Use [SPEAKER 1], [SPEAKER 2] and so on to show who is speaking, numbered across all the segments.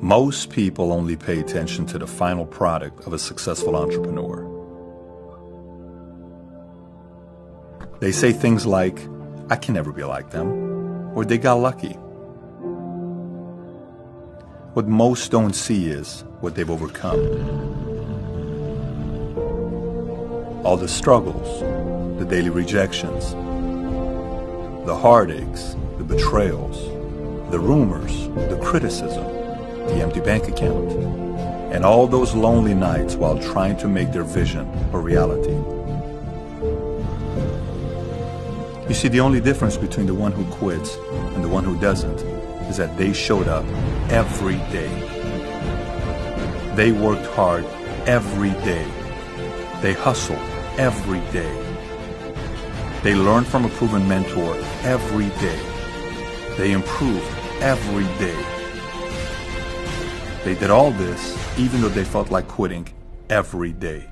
[SPEAKER 1] Most people only pay attention to the final product of a successful entrepreneur. They say things like, I can never be like them, or they got lucky. What most don't see is what they've overcome. All the struggles, the daily rejections, the heartaches, the betrayals, the rumors, the criticism, the empty bank account, and all those lonely nights while trying to make their vision a reality. You see, the only difference between the one who quits and the one who doesn't is that they showed up every day. They worked hard every day. They hustled every day. They learned from a proven mentor every day. They improved every day. They did all this even though they felt like quitting every day.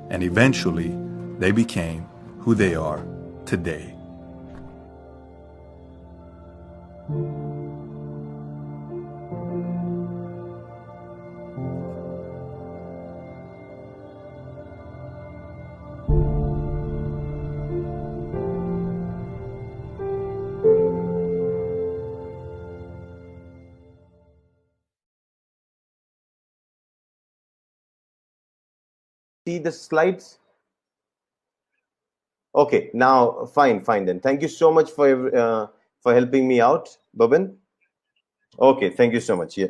[SPEAKER 1] And eventually, they became who they are today.
[SPEAKER 2] See the slides? Okay, now fine then. Thank you so much for helping me out, Babin. Okay, thank you so much. Yeah.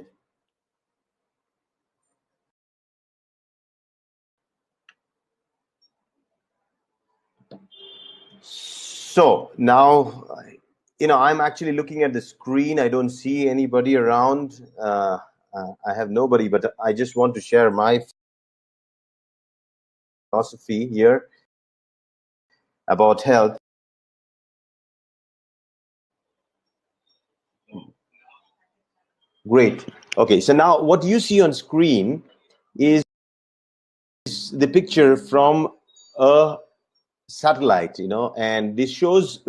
[SPEAKER 2] So now, I'm actually looking at the screen. I don't see anybody around. I have nobody, but I just want to share my philosophy here about health. Great. Okay, so now what you see on screen is the picture from a satellite, and this shows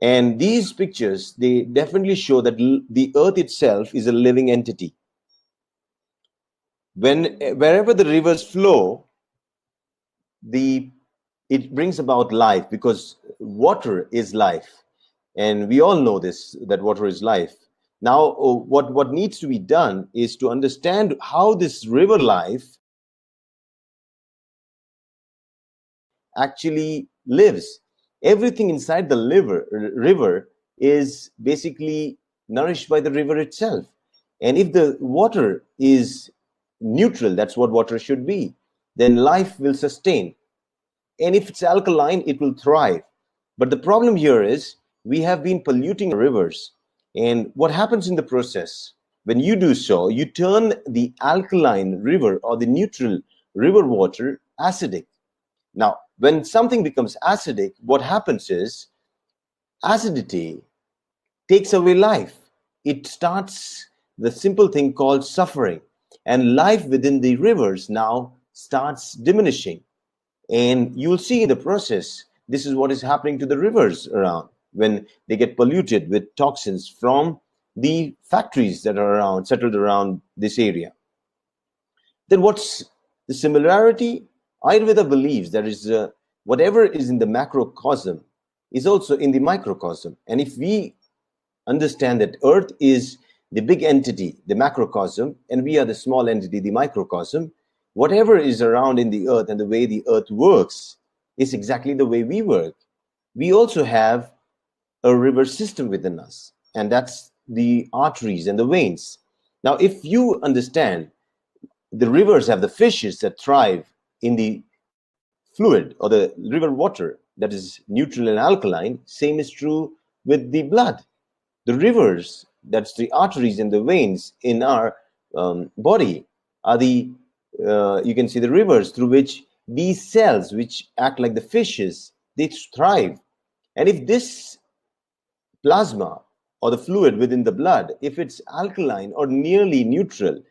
[SPEAKER 2] and these pictures, they definitely show that the earth itself is a living entity. Wherever the rivers flow, it brings about life, because water is life, and we all know this, that water is life. Now what needs to be done is to understand how this river life actually lives. Everything inside the river is basically nourished by the river itself. And if the water is neutral, that's what water should be, then life will sustain. And if it's alkaline, it will thrive. But the problem here is we have been polluting rivers. And what happens in the process? When you do so, you turn the alkaline river or the neutral river water acidic. Now, when something becomes acidic, what happens is acidity takes away life. It starts the simple thing called suffering, and life within the rivers now starts diminishing. And you'll see in the process, this is what is happening to the rivers around when they get polluted with toxins from the factories that are settled around this area. Then what's the similarity? Ayurveda believes there is whatever is in the macrocosm is also in the microcosm. And if we understand that earth is the big entity, the macrocosm, and we are the small entity, the microcosm, whatever is around in the earth and the way the earth works is exactly the way we work. We also have a river system within us, and that's the arteries and the veins. Now, if you understand, the rivers have the fishes that thrive in the fluid or the river water that is neutral and alkaline. Same is true with the blood. The rivers, that's the arteries and the veins in our body, are the you can see the rivers through which these cells, which act like the fishes, they thrive. And if this plasma or the fluid within the blood, if it's alkaline or nearly neutral,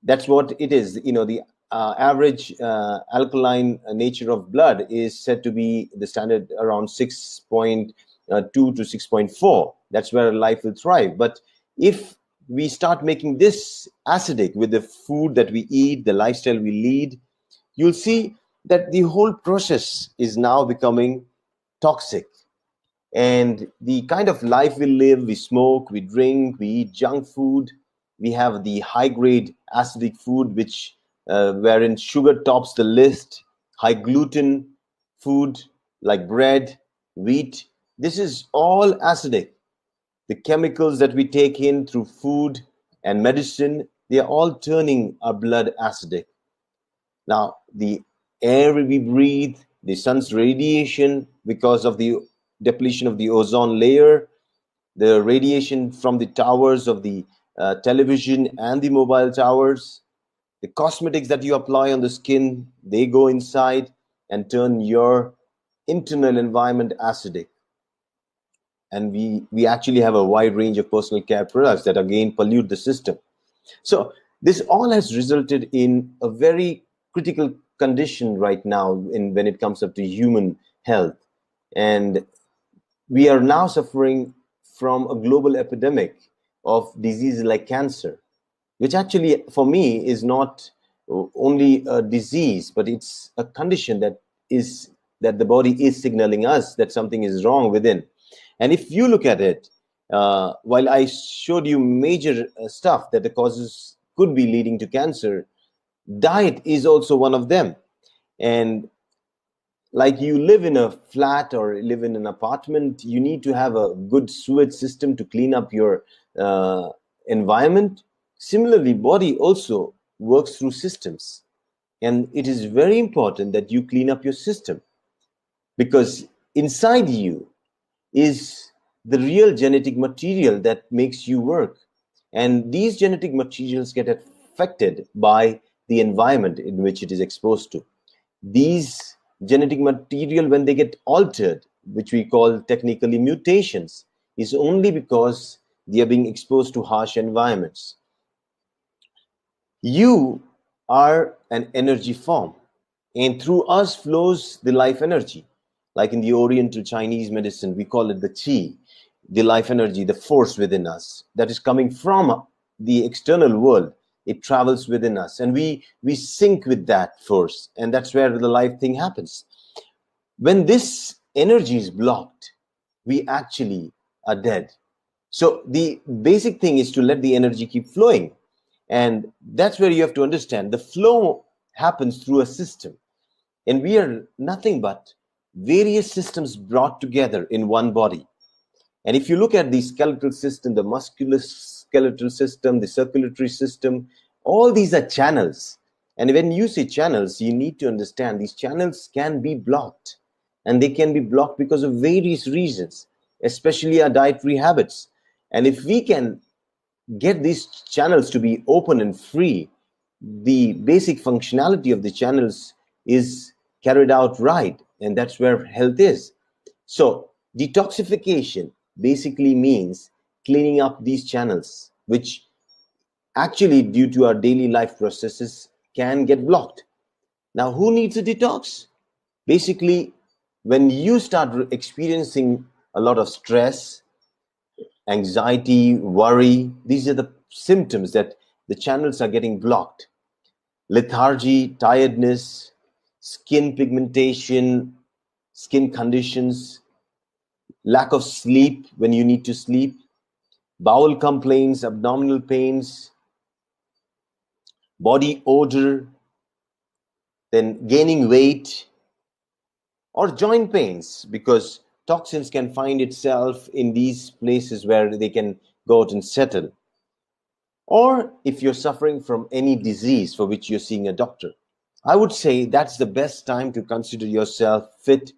[SPEAKER 2] that's what it is. The average alkaline nature of blood is said to be the standard around 6.8 2 to 6.4. That's where life will thrive. But if we start making this acidic with the food that we eat, the lifestyle we lead, you'll see that the whole process is now becoming toxic. And the kind of life we live, we smoke, we drink, we eat junk food, we have the high grade acidic food, which wherein sugar tops the list, high gluten food like bread, wheat. This is all acidic. The chemicals that we take in through food and medicine, they are all turning our blood acidic. Now, the air we breathe, the sun's radiation because of the depletion of the ozone layer, the radiation from the towers of the television and the mobile towers, the cosmetics that you apply on the skin, they go inside and turn your internal environment acidic. And we actually have a wide range of personal care products that again pollute the system. So this all has resulted in a very critical condition right now when it comes up to human health. And we are now suffering from a global epidemic of diseases like cancer, which actually for me is not only a disease, but it's a condition that the body is signaling us that something is wrong within. And if you look at it, while I showed you major stuff that the causes could be leading to cancer, diet is also one of them. And like you live in a flat or live in an apartment, you need to have a good sewage system to clean up your environment. Similarly, body also works through systems, and it is very important that you clean up your system, because inside you is the real genetic material that makes you work. And these genetic materials get affected by the environment in which it is exposed to. These genetic material, when they get altered, which we call technically mutations, is only because they are being exposed to harsh environments. You are an energy form, and through us flows the life energy. Like in the Oriental Chinese medicine, we call it the qi, the life energy, the force within us that is coming from the external world. It travels within us, and we sync with that force, and that's where the life thing happens. When this energy is blocked, we actually are dead. So the basic thing is to let the energy keep flowing. And that's where you have to understand the flow happens through a system. And we are nothing but various systems brought together in one body. And if you look at the skeletal system, the musculoskeletal system, the circulatory system, all these are channels. And when you say channels, you need to understand these channels can be blocked. And they can be blocked because of various reasons, especially our dietary habits. And if we can get these channels to be open and free, the basic functionality of the channels is carried out right. And that's where health is. So, detoxification basically means cleaning up these channels, which actually, due to our daily life processes, can get blocked. Now, who needs a detox? Basically, when you start experiencing a lot of stress, anxiety, worry, these are the symptoms that the channels are getting blocked. Lethargy, tiredness, skin pigmentation, skin conditions, lack of sleep when you need to sleep, bowel complaints, abdominal pains, body odor, then gaining weight, or joint pains, because toxins can find itself in these places where they can go out and settle. Or if you're suffering from any disease for which you're seeing a doctor, I would say that's the best time to consider yourself fit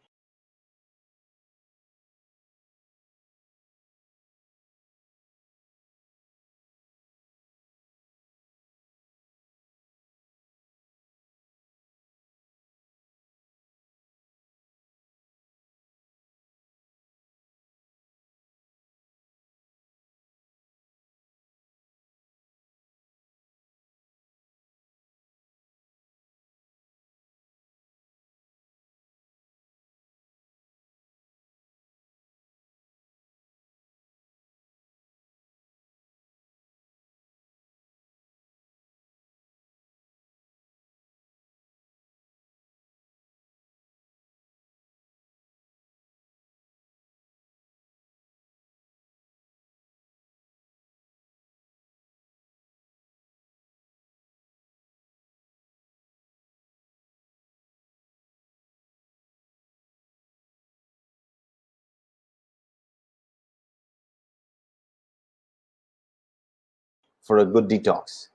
[SPEAKER 2] for a good detox?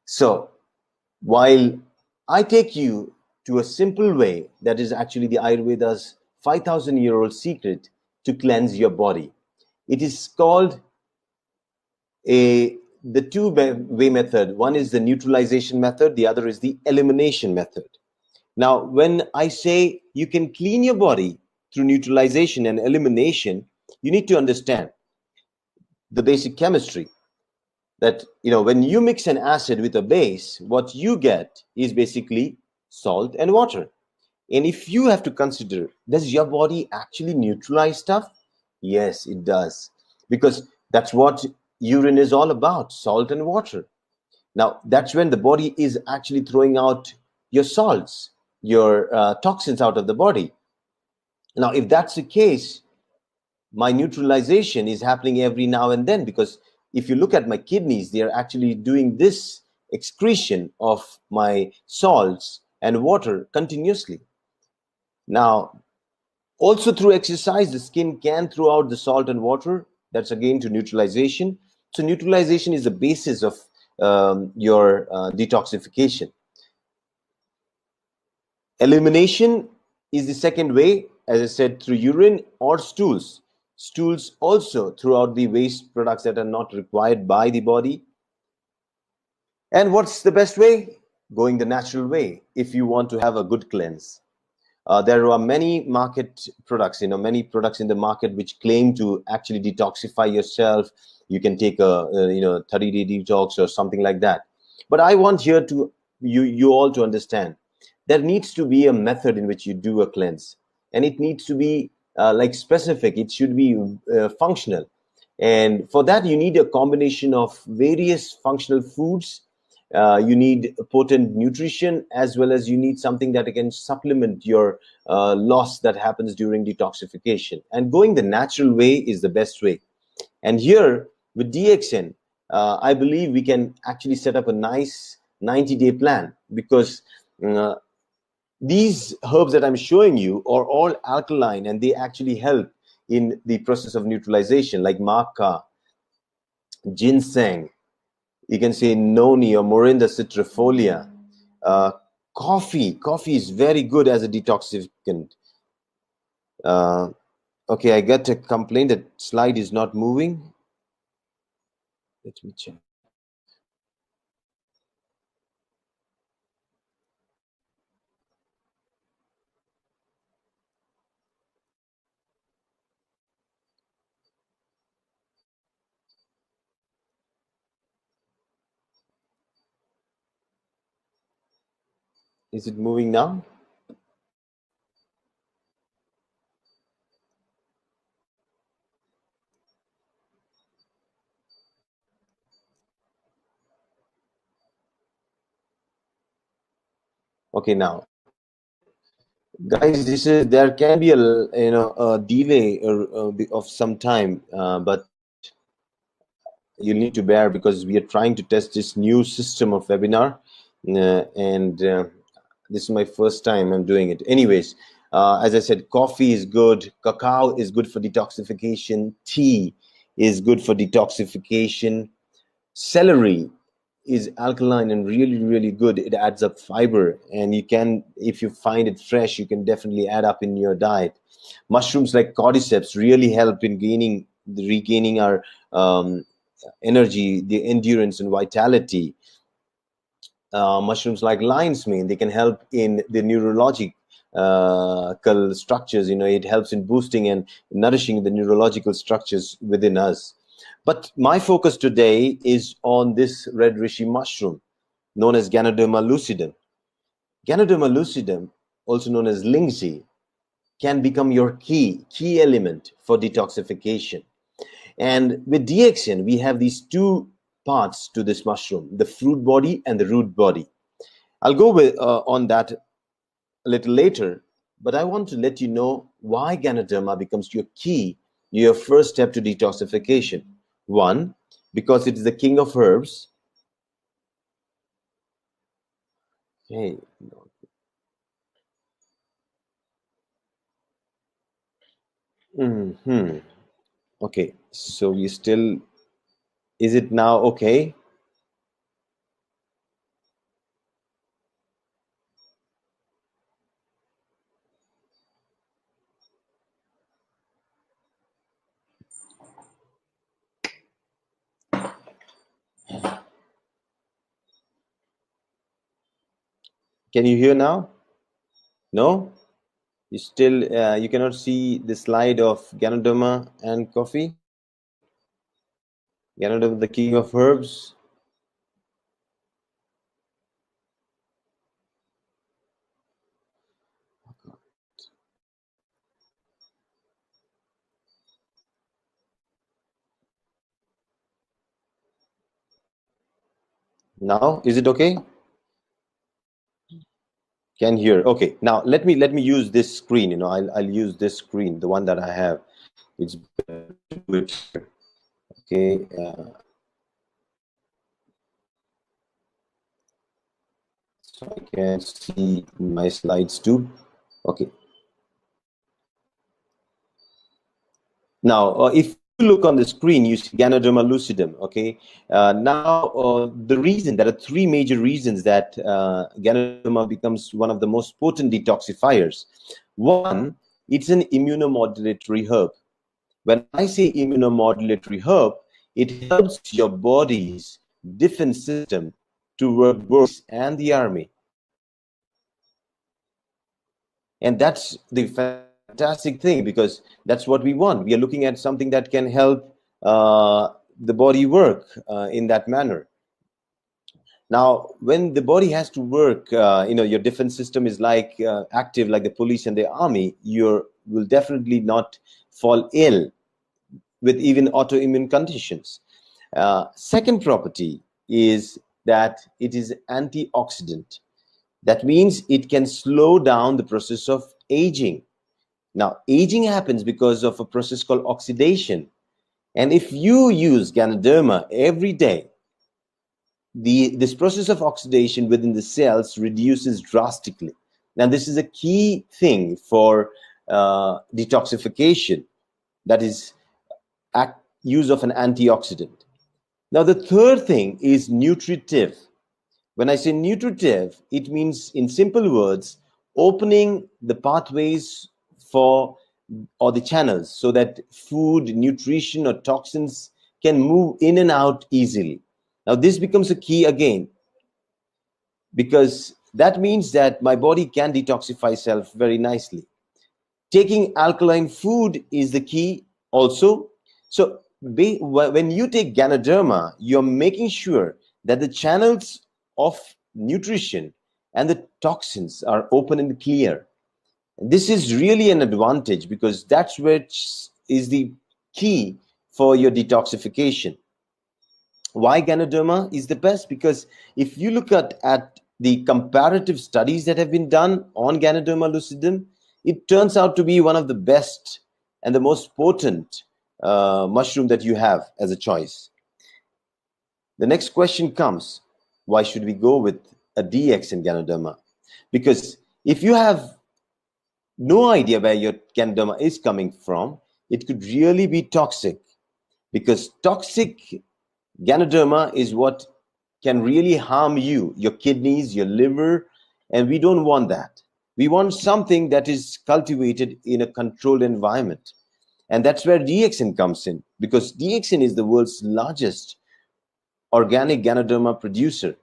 [SPEAKER 2] So while I take you to a simple way that is actually the Ayurveda's 5,000-year-old secret to cleanse your body, it is called the two-way method. One is the neutralization method, the other is the elimination method. Now, when I say you can clean your body through neutralization and elimination, you need to understand the basic chemistry. That, when you mix an acid with a base, what you get is basically salt and water. And if you have to consider, does your body actually neutralize stuff? Yes, it does, because that's what urine is all about, salt and water. Now, that's when the body is actually throwing out your salts, your toxins out of the body. Now, if that's the case, my neutralization is happening every now and then, because if you look at my kidneys, they are actually doing this excretion of my salts and water continuously. Now, also through exercise, the skin can throw out the salt and water. That's again to neutralization. So neutralization is the basis of your detoxification. Elimination is the second way, as I said, through urine or stools. Stools also throughout the waste products that are not required by the body. And what's the best way? Going the natural way if you want to have a good cleanse. There are many market products, many products in the market which claim to actually detoxify yourself. You can take a 30-day detox or something like that. But I want here to you all to understand there needs to be a method in which you do a cleanse, and it needs to be specific. It should be functional, and for that you need a combination of various functional foods. You need potent nutrition, as well as you need something that can supplement your loss that happens during detoxification. And going the natural way is the best way. And here with DXN, I believe we can actually set up a nice 90-day plan, because these herbs that I'm showing you are all alkaline, and they actually help in the process of neutralization, like maca, ginseng, you can say noni or Morinda citrifolia. Coffee is very good as a detoxificant. Okay, I get a complaint that slide is not moving. Let me check. Is it moving now? Okay, now, guys, there can be a delay of some time, but you need to bear, because we are trying to test this new system of webinar, and this is my first time I'm doing it. Anyways, as I said, coffee is good, cacao is good for detoxification, tea is good for detoxification, celery is alkaline and really, really good. It adds up fiber, and you can, if you find it fresh, you can definitely add up in your diet. Mushrooms like cordyceps really help in regaining our energy, the endurance and vitality. Mushrooms like lion's mane, they can help in the neurological structures. It helps in boosting and nourishing the neurological structures within us. But my focus today is on this red rishi mushroom, known as Ganoderma lucidum. Ganoderma lucidum, also known as lingzi, can become your key element for detoxification. And with DXN, we have these two parts to this mushroom, the fruit body and the root body. I'll go with on that a little later, but I want to let you know why Ganoderma becomes your key, your first step to detoxification. One, because it is the king of herbs. Okay. Hmm. Okay. So we still, is it now okay? Can you hear now? No? You still, you cannot see the slide of Ganoderma and coffee? Ganoderma, the king of herbs. Now, is it okay? Can hear. Okay. Now let me use this screen. I'll use this screen, the one that I have. It's better to do it here. Okay. So I can see my slides too. Okay. Now, if you look on the screen, you see Ganoderma lucidum. Okay. Now, the reason, there are three major reasons that Ganoderma becomes one of the most potent detoxifiers. One, it's an immunomodulatory herb. When I say immunomodulatory herb, it helps your body's defense system to work worse and the army. And that's the fantastic thing, because that's what we want. We are looking at something that can help the body work in that manner. Now, when the body has to work, your defense system is like active, like the police and the army. You will definitely not fall ill with even autoimmune conditions. Second property is that it is antioxidant. That means it can slow down the process of aging. Now, aging happens because of a process called oxidation. And if you use Ganoderma every day, this process of oxidation within the cells reduces drastically. Now, this is a key thing for detoxification, that is use of an antioxidant. Now, the third thing is nutritive. When I say nutritive, it means, in simple words, opening the pathways for, or the channels, so that food, nutrition, or toxins can move in and out easily. Now, this becomes a key again, because that means that my body can detoxify itself very nicely. Taking alkaline food is the key also. So when you take Ganoderma, you're making sure that the channels of nutrition and the toxins are open and clear. This is really an advantage, because that's which is the key for your detoxification. Why Ganoderma is the best? Because if you look at the comparative studies that have been done on Ganoderma lucidum, it turns out to be one of the best and the most potent mushroom that you have as a choice. The next question comes, why should we go with a DX in Ganoderma? Because if you have no idea where your Ganoderma is coming from, it could really be toxic, because toxic Ganoderma is what can really harm you, your kidneys, your liver, and we don't want that. We want something that is cultivated in a controlled environment. And that's where DXN comes in, because DXN is the world's largest organic Ganoderma producer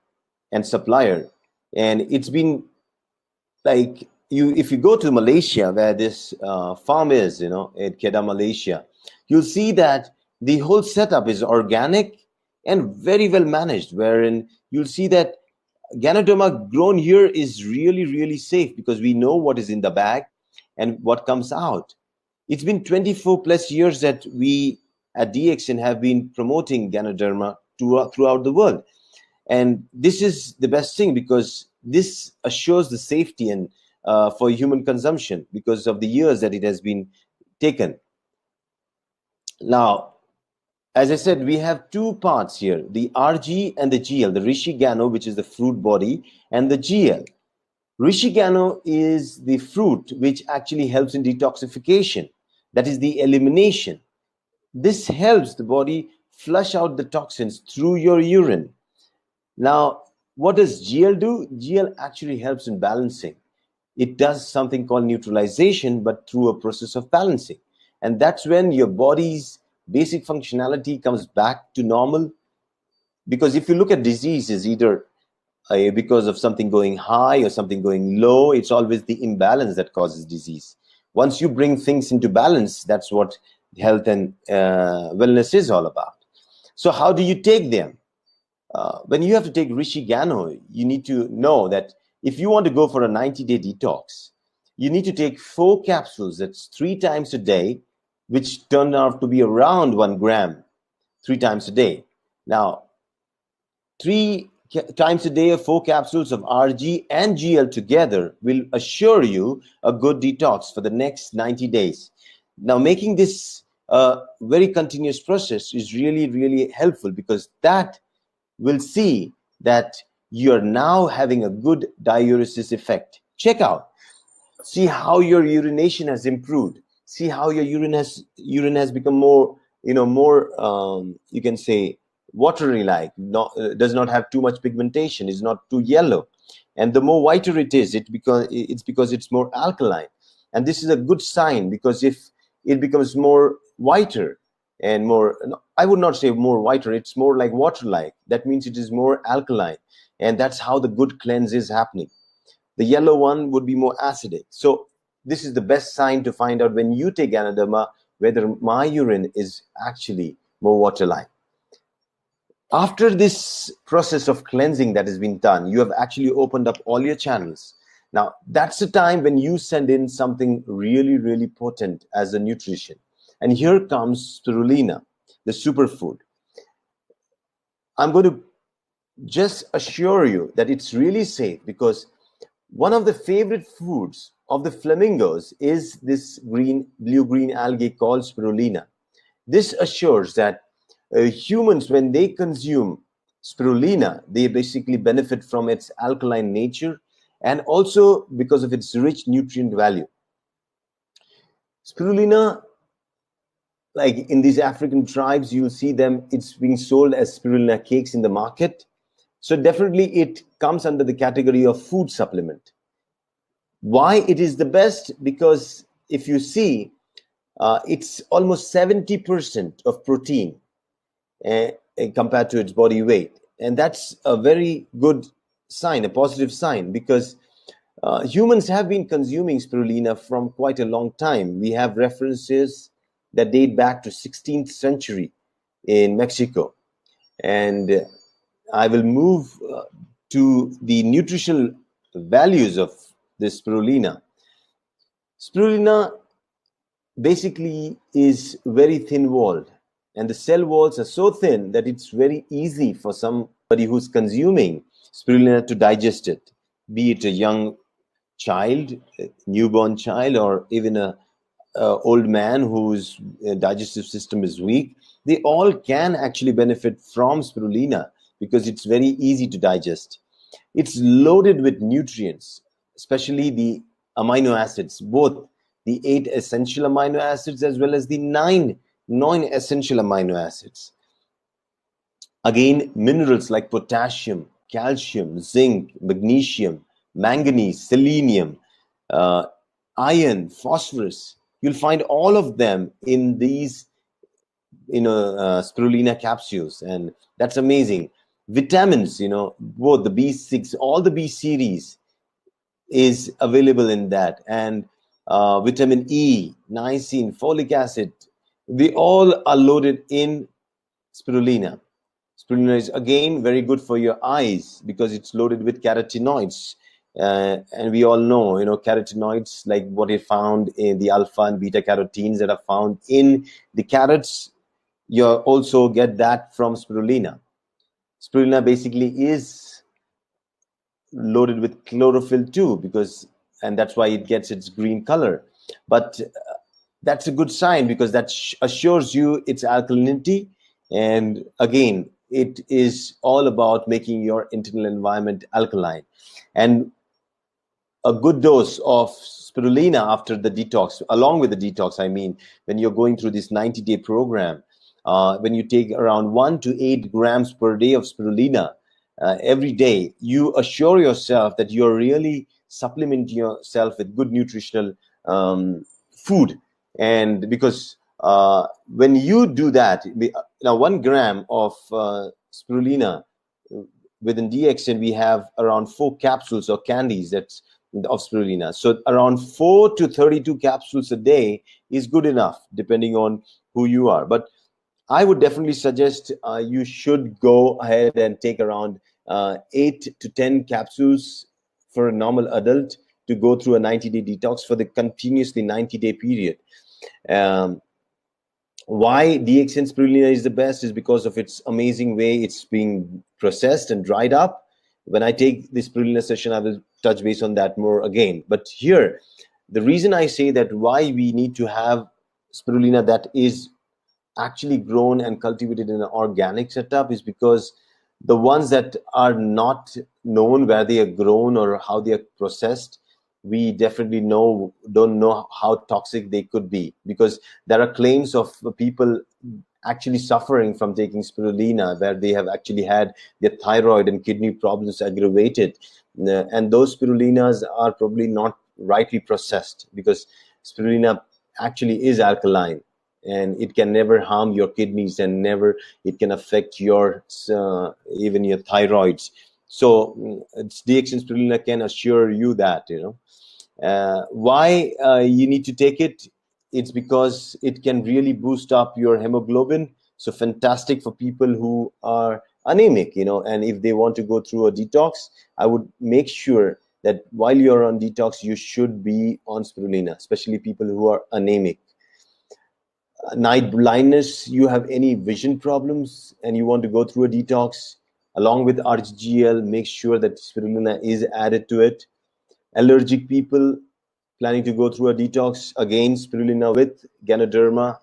[SPEAKER 2] and supplier. And it's been like, if you go to Malaysia, where this farm is, at Kedah, Malaysia, you'll see that the whole setup is organic and very well managed, wherein you'll see that Ganoderma grown here is really, really safe, because we know what is in the bag and what comes out. It's been 24 plus years that we at DXN have been promoting Ganoderma throughout the world. And this is the best thing, because this assures the safety and for human consumption because of the years that it has been taken. Now, as I said, we have two parts here, the RG and the GL, the Rishigano, which is the fruit body, and the GL. Rishigano is the fruit which actually helps in detoxification, that is the elimination. This helps the body flush out the toxins through your urine. Now, what does GL do? GL actually helps in balancing. It does something called neutralization, but through a process of balancing. And that's when your body's basic functionality comes back to normal. Because if you look at diseases, either because of something going high or something going low, it's always the imbalance that causes disease. Once you bring things into balance, that's what health and wellness is all about. So how do you take them? When you have to take Rishigano, you need to know that if you want to go for a 90-day detox, you need to take 4 capsules, that's 3 times a day, which turn out to be around 1 gram, 3 times a day. Now, 3 times a day of 4 capsules of RG and GL together will assure you a good detox for the next 90 days. Now, making this a very continuous process is really, really helpful, because that will see that you're now having a good diuresis effect. Check out, see how your urination has improved, see how your urine has become more, you can say watery, like does not have too much pigmentation, is not too yellow. And the more whiter it is, it's because it's more alkaline. And this is a good sign, because if it becomes more whiter and more, I would not say more whiter, it's more like water-like, that means it is more alkaline, and that's how the good cleanse is happening. The yellow one would be more acidic. So this is the best sign to find out when you take Ganoderma whether my urine is actually more water-like. After this process of cleansing that has been done, you have actually opened up all your channels. Now, that's the time when you send in something really, really potent as a nutrition. And here comes spirulina, the superfood. I'm going to just assure you that it's really safe, because one of the favorite foods of the flamingos is this blue-green algae called spirulina. This assures that humans, when they consume spirulina, they basically benefit from its alkaline nature and also because of its rich nutrient value. Spirulina, like in these African tribes, you'll see them, it's being sold as spirulina cakes in the market. So definitely it comes under the category of food supplement. Why it is the best? Because if you see, it's almost 70% of protein compared to its body weight. And that's a very good sign, a positive sign, because humans have been consuming spirulina from quite a long time. We have references that date back to 16th century in Mexico. And I will move to the nutritional values of this spirulina. Spirulina basically is very thin-walled, and the cell walls are so thin that it's very easy for somebody who's consuming spirulina to digest it, be it a young child, a newborn child, or even a old man whose digestive system is weak. They all can actually benefit from spirulina because it's very easy to digest. It's loaded with nutrients, especially the amino acids, both the 8 essential amino acids as well as the 9 non-essential amino acids. Again, minerals like potassium, calcium, zinc, magnesium, manganese, selenium, iron, phosphorus. You'll find all of them in these spirulina capsules, and that's amazing. Vitamins, both the B6, all the B series is available in that, and vitamin E, niacin, folic acid, they all are loaded in spirulina. Spirulina is again very good for your eyes because it's loaded with carotenoids. And we all know, carotenoids, like what is found in the alpha and beta carotenes that are found in the carrots, you also get that from spirulina. Spirulina basically is loaded with chlorophyll too, and that's why it gets its green color. But that's a good sign, because that assures you its alkalinity. And again, it is all about making your internal environment alkaline. And a good dose of spirulina after the detox, along with the detox, I mean, when you're going through this 90-day program, when you take around 1 to 8 grams per day of spirulina every day, you assure yourself that you're really supplementing yourself with good nutritional food. And because when you do that, now 1 gram of spirulina, within DXN, we have around 4 capsules or candies of spirulina. So around 4 to 32 capsules a day is good enough, depending on who you are. But I would definitely suggest you should go ahead and take around 8 to 10 capsules for a normal adult to go through a 90-day detox for the continuously 90-day period. Why DXN spirulina is the best is because of its amazing way it's being processed and dried up. When I take this spirulina session, I will touch base on that more again. But here, the reason I say that why we need to have spirulina that is actually grown and cultivated in an organic setup is because the ones that are not known where they are grown or how they are processed, we definitely don't know how toxic they could be, because there are claims of people actually suffering from taking spirulina where they have actually had their thyroid and kidney problems aggravated, and those spirulinas are probably not rightly processed, because spirulina actually is alkaline and it can never harm your kidneys, and never it can affect your even your thyroids. So DXN spirulina can assure you that, why you need to take it. It's because it can really boost up your hemoglobin. So fantastic for people who are anemic, and if they want to go through a detox, I would make sure that while you're on detox, you should be on spirulina, especially people who are anemic. Night blindness, you have any vision problems and you want to go through a detox, along with RGL, make sure that spirulina is added to it. Allergic people planning to go through a detox, again, spirulina with Ganoderma.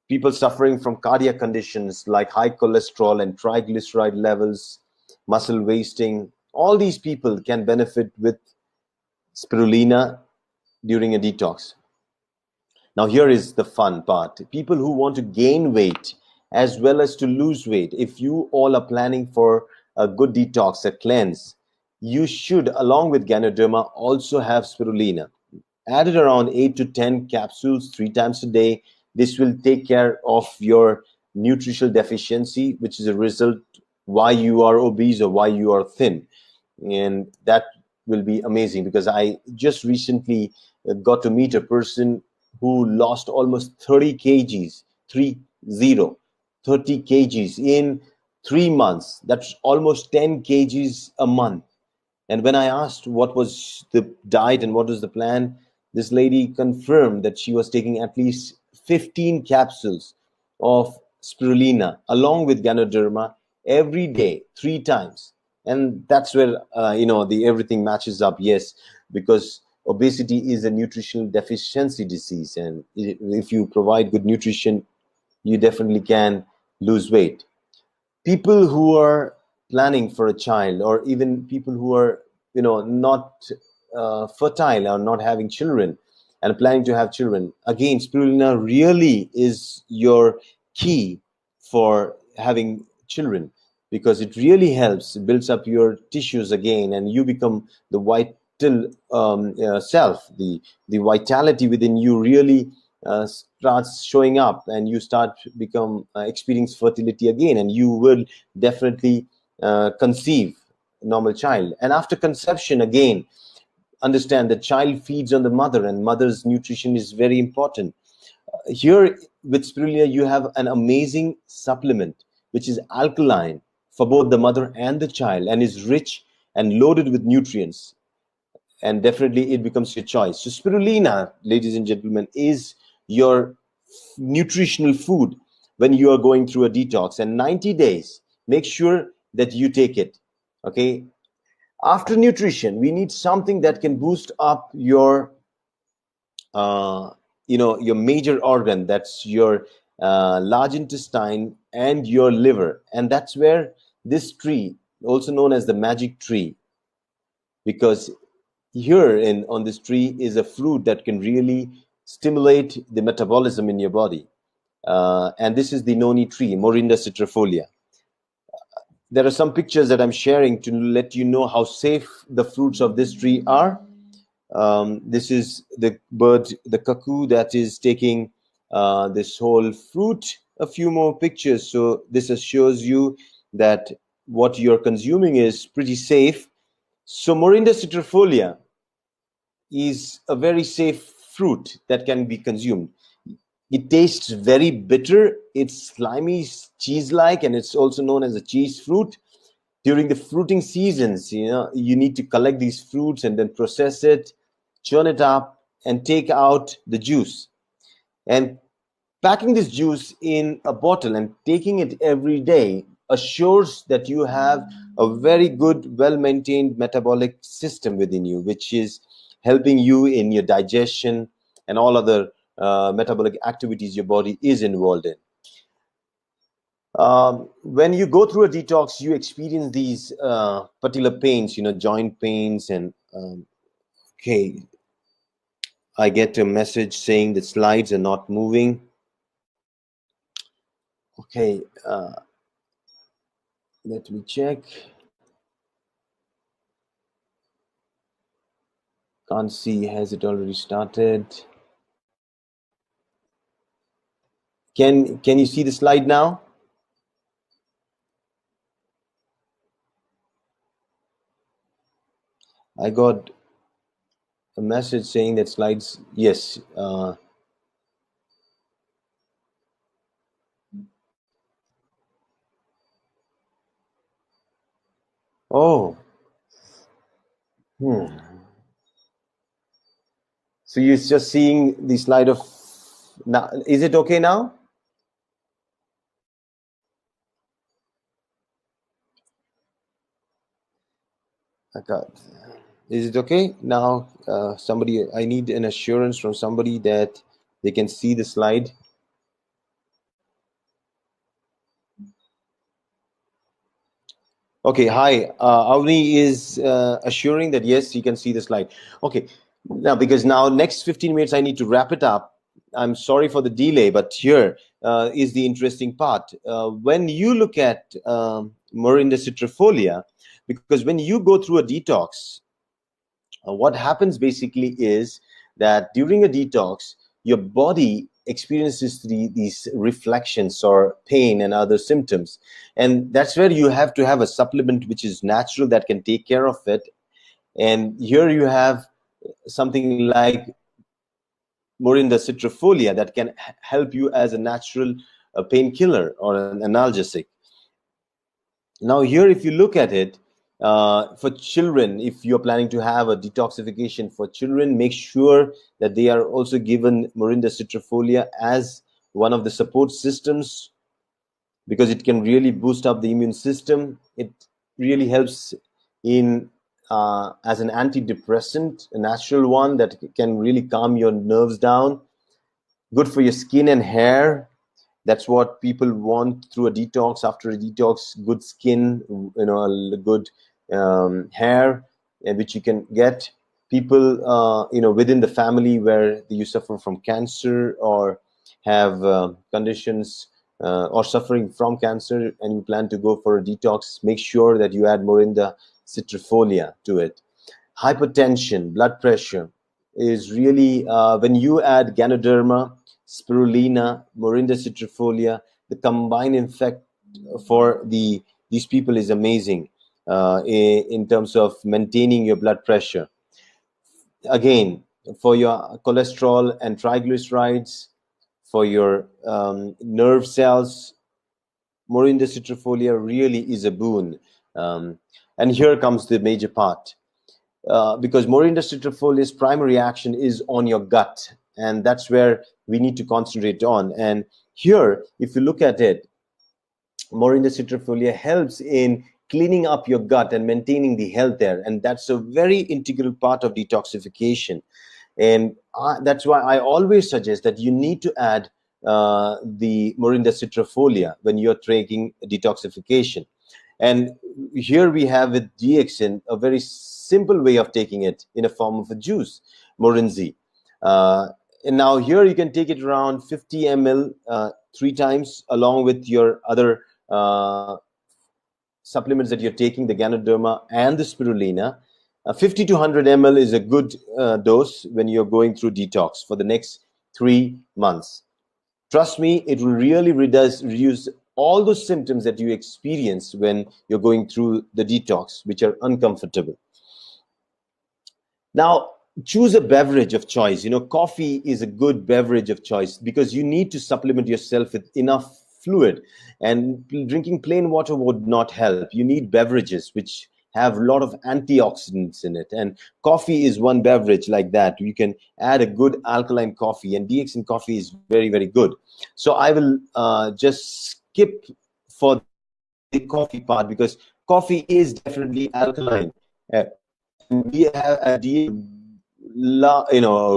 [SPEAKER 2] People suffering from cardiac conditions like high cholesterol and triglyceride levels, muscle wasting, all these people can benefit with spirulina during a detox. Now, here is the fun part. People who want to gain weight as well as to lose weight, if you all are planning for a good detox, a cleanse, you should, along with Ganoderma, also have spirulina. Added around 8 to 10 capsules 3 times a day. This will take care of your nutritional deficiency, which is a result why you are obese or why you are thin. And that will be amazing, because I just recently got to meet a person who lost almost 30 kgs, 30 kgs in 3 months. That's almost 10 kgs a month. And when I asked what was the diet and what was the plan, this lady confirmed that she was taking at least 15 capsules of spirulina along with Ganoderma every day, 3 times. And that's where the everything matches up. Yes, because obesity is a nutritional deficiency disease, and if you provide good nutrition, you definitely can lose weight. People who are planning for a child, or even people who are not fertile or not having children and planning to have children, again, spirulina really is your key for having children, because it really helps, builds up your tissues again, and you become the vital self. The vitality within you really starts showing up, and you start become experience fertility again, and you will definitely conceive a normal child. And after conception, again, understand the child feeds on the mother, and mother's nutrition is very important. Here with spirulina, you have an amazing supplement which is alkaline for both the mother and the child, and is rich and loaded with nutrients, and definitely it becomes your choice. So spirulina, ladies and gentlemen, is your nutritional food when you are going through a detox. And 90 days, make sure that you take it. Okay, After nutrition, we need something that can boost up your your major organ, that's your large intestine and your liver. And that's where this tree, also known as the magic tree, because here on this tree is a fruit that can really stimulate the metabolism in your body. And this is the noni tree, Morinda citrifolia. There are some pictures that I'm sharing to let you know how safe the fruits of this tree are. This is the bird, the cuckoo, that is taking this whole fruit. A few more pictures. So this assures you that what you're consuming is pretty safe. So Morinda citrifolia is a very safe fruit that can be consumed. It tastes very bitter. It's slimy, cheese-like, and it's also known as a cheese fruit. During the fruiting seasons, you need to collect these fruits and then process it, churn it up, and take out the juice. And packing this juice in a bottle and taking it every day assures that you have a very good, well-maintained metabolic system within you, which is helping you in your digestion and all other metabolic activities your body is involved in. When you go through a detox, you experience these particular pains, joint pains. And okay, I get a message saying the slides are not moving. Okay, let me check. Can't see. Has it already started? Can you see the slide now? I got a message saying that slides. Yes. Oh. So you're just seeing the slide of now. Is it okay now? I got. Is it okay now? Somebody, I need an assurance from somebody that they can see the slide. Okay, hi. Avni is assuring that yes, you can see the slide. Okay, now because now next 15 minutes I need to wrap it up. I'm sorry for the delay, but here is the interesting part. When you look at Morinda citrifolia, because when you go through a detox, what happens basically is that during a detox, your body experiences these reflections or pain and other symptoms. And that's where you have to have a supplement which is natural that can take care of it. And here you have something like Morinda citrifolia that can help you as a natural painkiller or an analgesic. Now here, if you look at it, for children, if you're planning to have a detoxification for children, make sure that they are also given Morinda citrifolia as one of the support systems, because it can really boost up the immune system. It really helps in as an antidepressant, a natural one that can really calm your nerves down. Good for your skin and hair. That's what people want through a detox. After a detox, good skin, good hair, which you can get. People, within the family where you suffer from cancer or have conditions or suffering from cancer, and you plan to go for a detox, make sure that you add Morinda citrifolia to it. Hypertension, blood pressure is really, when you add Ganoderma, spirulina, Morinda citrifolia, the combined effect for these people is amazing in terms of maintaining your blood pressure. Again, for your cholesterol and triglycerides, for your nerve cells, Morinda citrifolia really is a boon. And here comes the major part. Because Morinda citrifolia's primary action is on your gut, and that's where we need to concentrate on. And here, if you look at it, Morinda citrifolia helps in cleaning up your gut and maintaining the health there. And that's a very integral part of detoxification. And that's why I always suggest that you need to add the Morinda citrifolia when you're taking detoxification. And here we have with DXN a very simple way of taking it in a form of a juice, Morinzi. And now here you can take it around 50 ml 3 times, along with your other supplements that you're taking, the Ganoderma and the Spirulina. 50 to 100 ml is a good dose when you're going through detox for the next 3 months. Trust me, it will really reduce all those symptoms that you experience when you're going through the detox, which are uncomfortable. Now, choose a beverage of choice. Coffee is a good beverage of choice because you need to supplement yourself with enough fluid, and drinking plain water would not help. You need beverages which have a lot of antioxidants in it, and coffee is one beverage like that. You can add a good alkaline coffee, and DXN coffee is very, very good. So I will just skip for the coffee part, because coffee is definitely alkaline. We have a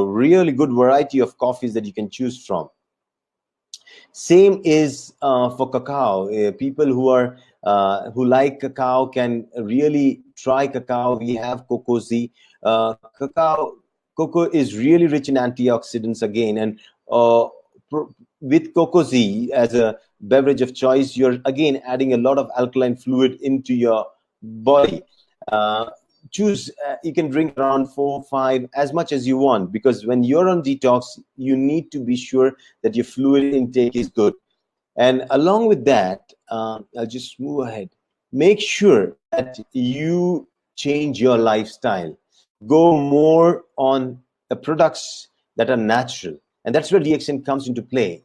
[SPEAKER 2] really good variety of coffees that you can choose from. Same is for cacao. People who like cacao can really try cacao. We have Cocoa-Z. Cocoa is really rich in antioxidants again, and with Cocoa-Z as a beverage of choice, you're again adding a lot of alkaline fluid into your body. You can drink around 4 or 5, as much as you want, because when you're on detox, you need to be sure that your fluid intake is good. And along with that, I'll just move ahead. Make sure that you change your lifestyle. Go more on the products that are natural, and that's where DXN comes into play.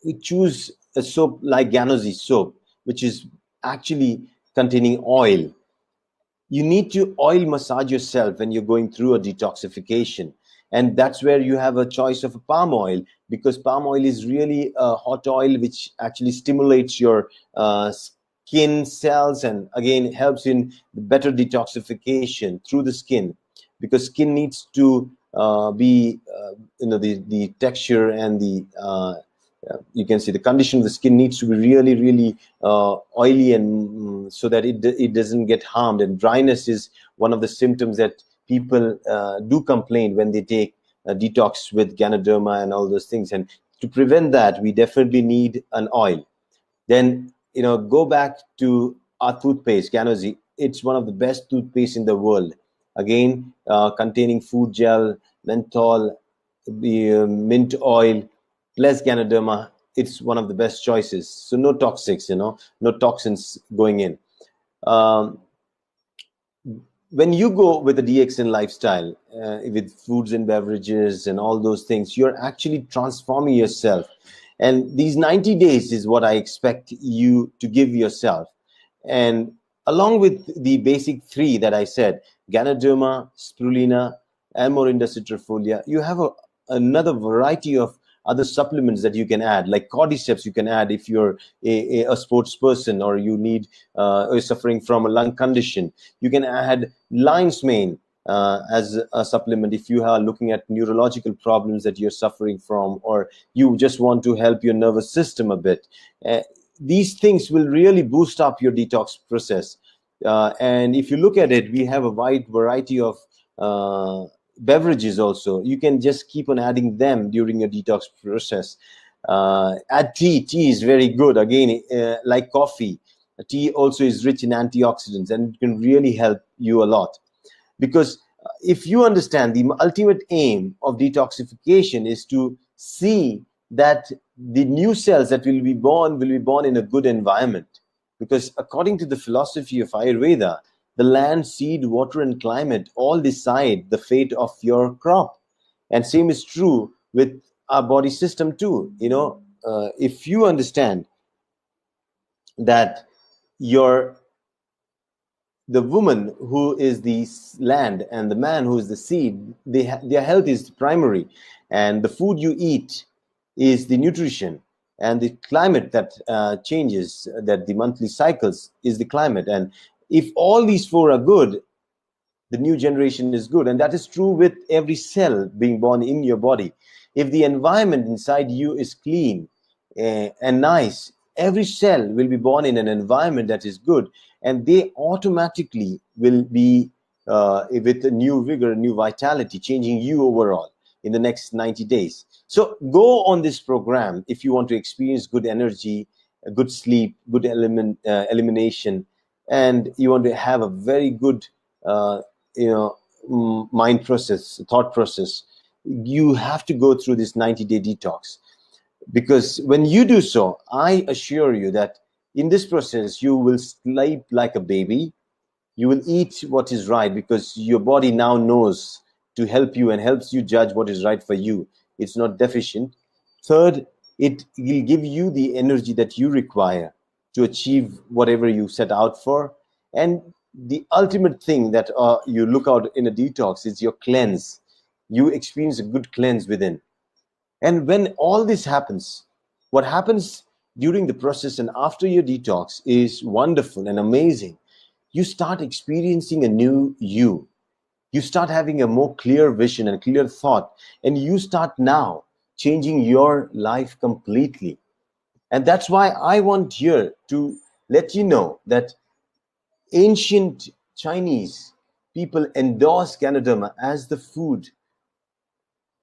[SPEAKER 2] We choose a soap like Ganozi soap, which is actually containing oil. You need to oil massage yourself when you're going through a detoxification. And that's where you have a choice of a palm oil, because palm oil is really a hot oil which actually stimulates your skin cells, and again helps in better detoxification through the skin, because skin needs to be the texture and the you can see the condition of the skin needs to be really, really oily, and so that it doesn't get harmed. And dryness is one of the symptoms that people do complain when they take a detox with Ganoderma and all those things. And to prevent that, we definitely need an oil. Then go back to our toothpaste, Ganozi. It's one of the best toothpaste in the world. Again, containing food gel, menthol, the mint oil, plus Ganoderma. It's one of the best choices. So no toxics, no toxins going in. When you go with a DXN lifestyle, with foods and beverages and all those things, you're actually transforming yourself. And these 90 days is what I expect you to give yourself. And along with the basic 3 that I said, Ganoderma, Spirulina, and Morinda citrifolia, you have another variety of other supplements that you can add, like cordyceps you can add if you're a sports person, or you need or suffering from a lung condition. You can add lion's mane as a supplement if you are looking at neurological problems that you're suffering from, or you just want to help your nervous system a bit. These things will really boost up your detox process. And if you look at it, we have a wide variety of beverages also. You can just keep on adding them during your detox process. Add tea. Tea is very good. Again, like coffee, tea also is rich in antioxidants, and it can really help you a lot. Because if you understand, the ultimate aim of detoxification is to see that the new cells that will be born in a good environment. Because according to the philosophy of Ayurveda, the land, seed, water, and climate all decide the fate of your crop. And same is true with our body system too. If you understand that the woman who is the land and the man who is the seed, their health is primary, and the food you eat is the nutrition, and the climate that changes, that the monthly cycles is the climate. And if all these four are good, the new generation is good. And that is true with every cell being born in your body. If the environment inside you is clean and nice, every cell will be born in an environment that is good, and they automatically will be with a new vigor, a new vitality, changing you overall in the next 90 days. So go on this program if you want to experience good energy, good sleep, good elimination, and you want to have a very good you know mind process, thought process. You have to go through this 90-day detox, because when you do so, I assure you that in this process you will sleep like a baby, you will eat what is right, because your body now knows to help you and helps you judge what is right for you. It's not deficient. Third, it will give you the energy that you require to achieve whatever you set out for. And the ultimate thing that you look out in a detox is your cleanse. You experience a good cleanse within. And when all this happens, what happens during the process and after your detox is wonderful and amazing. You start experiencing a new you. You start having a more clear vision and clear thought, and you start now changing your life completely. And that's why I want here to let you know that ancient Chinese people endorse Ganoderma as the food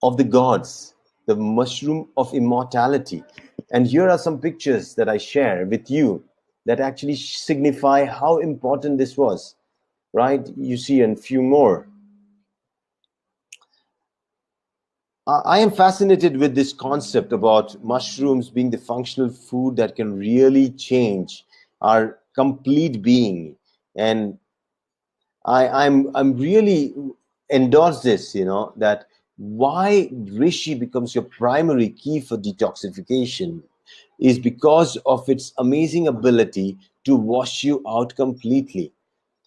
[SPEAKER 2] of the gods, the mushroom of immortality. And here are some pictures that I share with you that actually signify how important this was, right? You see a few more. I am fascinated with this concept about mushrooms being the functional food that can really change our complete being. And I'm really endorse this, that why Rishi becomes your primary key for detoxification is because of its amazing ability to wash you out completely.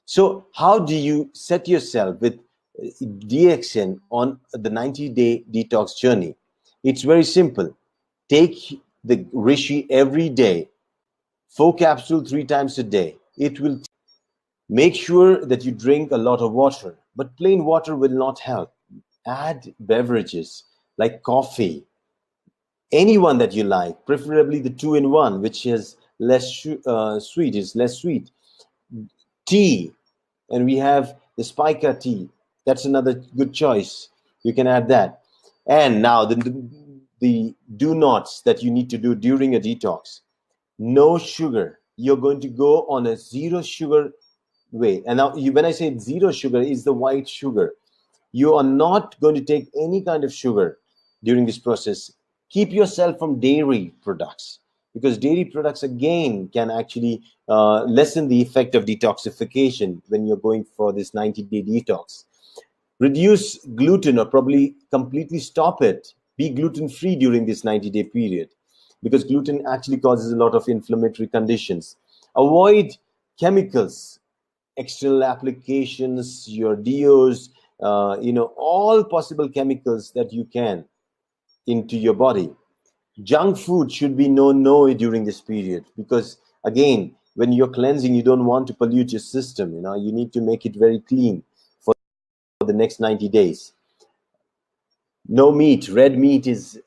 [SPEAKER 2] So how do you set yourself with DXN on the 90-day detox journey? It's very simple. Take the Rishi every day, 4 capsules 3 times a day. It will. Make sure that you drink a lot of water, but plain water will not help. Add beverages like coffee, any one that you like, preferably the 2-in-1, which is sweet, is less sweet. Tea, and we have the spica tea. That's another good choice. You can add that. And now the do nots that you need to do during a detox. No sugar. You're going to go on a zero sugar way. And now when I say zero sugar, is the white sugar. You are not going to take any kind of sugar during this process. Keep yourself from dairy products, because dairy products again can actually lessen the effect of detoxification when you're going for this 90-day detox. Reduce gluten, or probably completely stop it. Be gluten free during this 90-day period, because gluten actually causes a lot of inflammatory conditions. Avoid chemicals, external applications, your deos, all possible chemicals that you can into your body. Junk food should be no during this period, because again, when you're cleansing, you don't want to pollute your system. You need to make it very clean for the next 90 days. No meat. Red meat is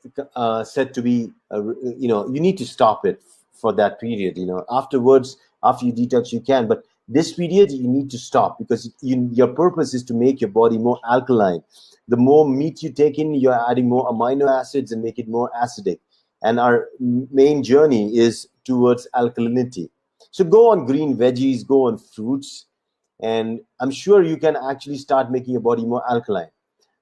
[SPEAKER 2] said to be, you need to stop it for that period. Afterwards, after you detox, you can, but this period you need to stop, because your purpose is to make your body more alkaline. The more meat you take in, you're adding more amino acids and make it more acidic. And our main journey is towards alkalinity. So go on green veggies, go on fruits, and I'm sure you can actually start making your body more alkaline.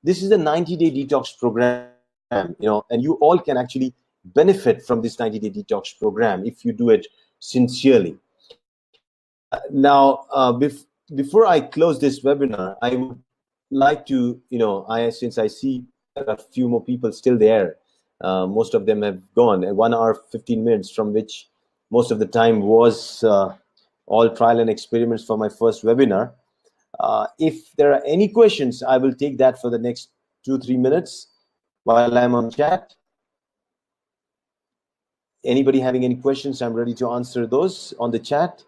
[SPEAKER 2] This is a 90-day detox program, and you all can actually benefit from this 90-day detox program if you do it sincerely. Now, before I close this webinar, I would like to, since I see there are a few more people still there, most of them have gone, 1 hour, 15 minutes, from which most of the time was all trial and experiments for my first webinar. If there are any questions, I will take that for the next 2-3 minutes while I'm on chat. Anybody having any questions, I'm ready to answer those on the chat.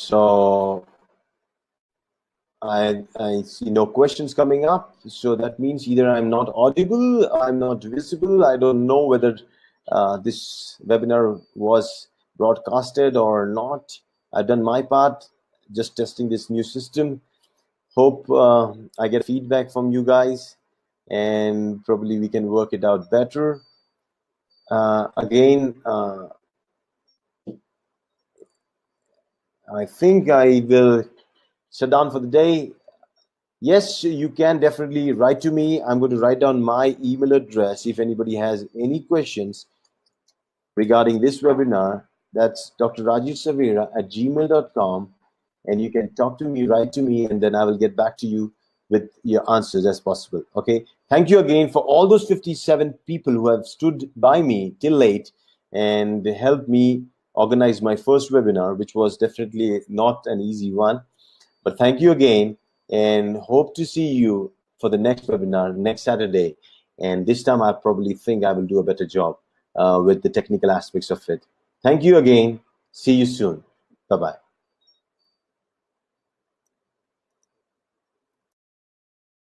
[SPEAKER 2] So I see no questions coming up. So that means either I'm not audible, I'm not visible. I don't know whether this webinar was broadcasted or not. I've done my part, just testing this new system. Hope I get feedback from you guys, and probably we can work it out better. Again, I think I will shut down for the day. Yes, you can definitely write to me. I'm going to write down my email address if anybody has any questions regarding this webinar. That's drrajeshsavera@gmail.com, and you can talk to me, write to me, and then I will get back to you with your answers as possible. Okay. Thank you again for all those 57 people who have stood by me till late and helped me organize my first webinar, which was definitely not an easy one. But thank you again, and hope to see you for the next webinar next Saturday. And this time I probably think I will do a better job with the technical aspects of it. Thank you again. See you soon. Bye-bye.